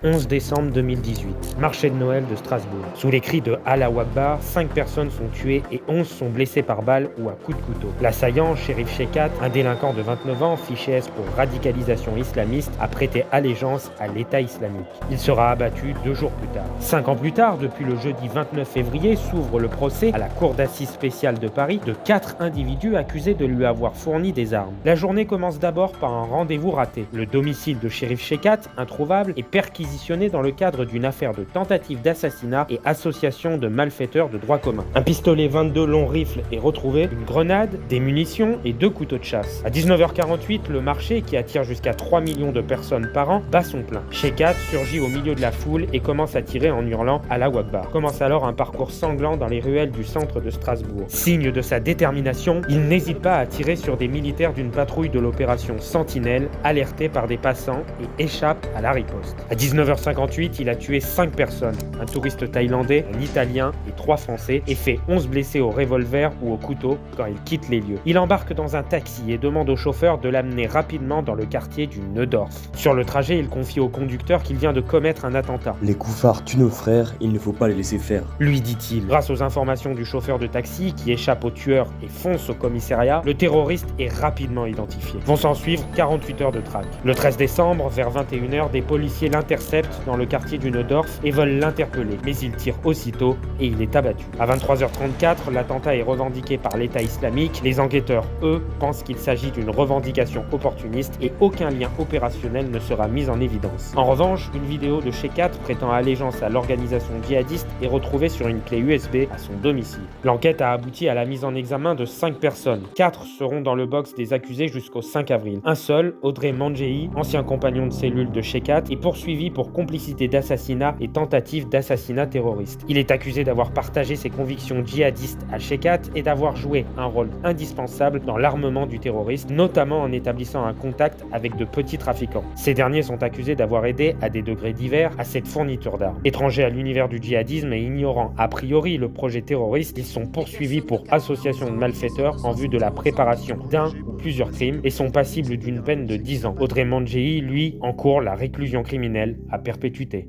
11 décembre 2018, marché de Noël de Strasbourg. Sous les cris de Allah Akbar, 5 personnes sont tuées et 11 sont blessées par balle ou à coups de couteau. L'assaillant, Cherif Chekhat, un délinquant de 29 ans, fiché S pour radicalisation islamiste, a prêté allégeance à l'État islamique. Il sera abattu 2 jours plus tard. 5 ans plus tard, depuis le jeudi 29 février, s'ouvre le procès à la Cour d'assises spéciale de Paris de 4 individus accusés de lui avoir fourni des armes. La journée commence d'abord par un rendez-vous raté. Le domicile de Cherif Chekhat, introuvable, est perquisitionné dans le cadre d'une affaire de tentative d'assassinat et association de malfaiteurs de droit commun. Un pistolet 22 long rifle est retrouvé, une grenade, des munitions et 2 couteaux de chasse. À 19h48, le marché, qui attire jusqu'à 3 millions de personnes par an, bat son plein. Chekhat surgit au milieu de la foule et commence à tirer en hurlant « Allah Akbar ». Commence alors un parcours sanglant dans les ruelles du centre de Strasbourg. Signe de sa détermination, il n'hésite pas à tirer sur des militaires d'une patrouille de l'opération Sentinelle, alertés par des passants, et échappe à la riposte. À 19h58, il a tué 5 personnes, un touriste thaïlandais, un Italien et 3 Français, et fait 11 blessés au revolver ou au couteau quand il quitte les lieux. Il embarque dans un taxi et demande au chauffeur de l'amener rapidement dans le quartier du Neudorf. Sur le trajet, il confie au conducteur qu'il vient de commettre un attentat. Les koufars tuent nos frères, il ne faut pas les laisser faire. Lui dit-il. Grâce aux informations du chauffeur de taxi qui échappe au tueur et fonce au commissariat, le terroriste est rapidement identifié. Vont s'en suivre 48 heures de traque. Le 13 décembre, vers 21h, des policiers l'interceptent dans le quartier du Neudorf et veulent l'interpeller, mais il tire aussitôt et il est abattu. À 23h34, l'attentat est revendiqué par l'État islamique. Les enquêteurs, eux, pensent qu'il s'agit d'une revendication opportuniste et aucun lien opérationnel ne sera mis en évidence. En revanche, une vidéo de Chekhat prêtant allégeance à l'organisation djihadiste est retrouvée sur une clé USB à son domicile. L'enquête a abouti à la mise en examen de 5 personnes. 4 seront dans le box des accusés jusqu'au 5 avril. Un seul, Audrey Manjei, ancien compagnon de cellule de Chekhat, est poursuivi pour complicité d'assassinat et tentative d'assassinat terroriste. Il est accusé d'avoir partagé ses convictions djihadistes à Chekhat et d'avoir joué un rôle indispensable dans l'armement du terroriste, notamment en établissant un contact avec de petits trafiquants. Ces derniers sont accusés d'avoir aidé, à des degrés divers, à cette fourniture d'armes. Étrangers à l'univers du djihadisme et ignorant a priori le projet terroriste, ils sont poursuivis pour association de malfaiteurs en vue de la préparation d'un ou plusieurs crimes et sont passibles d'une peine de 10 ans. Audrey Manjei, lui, encourt la réclusion criminelle à perpétuité.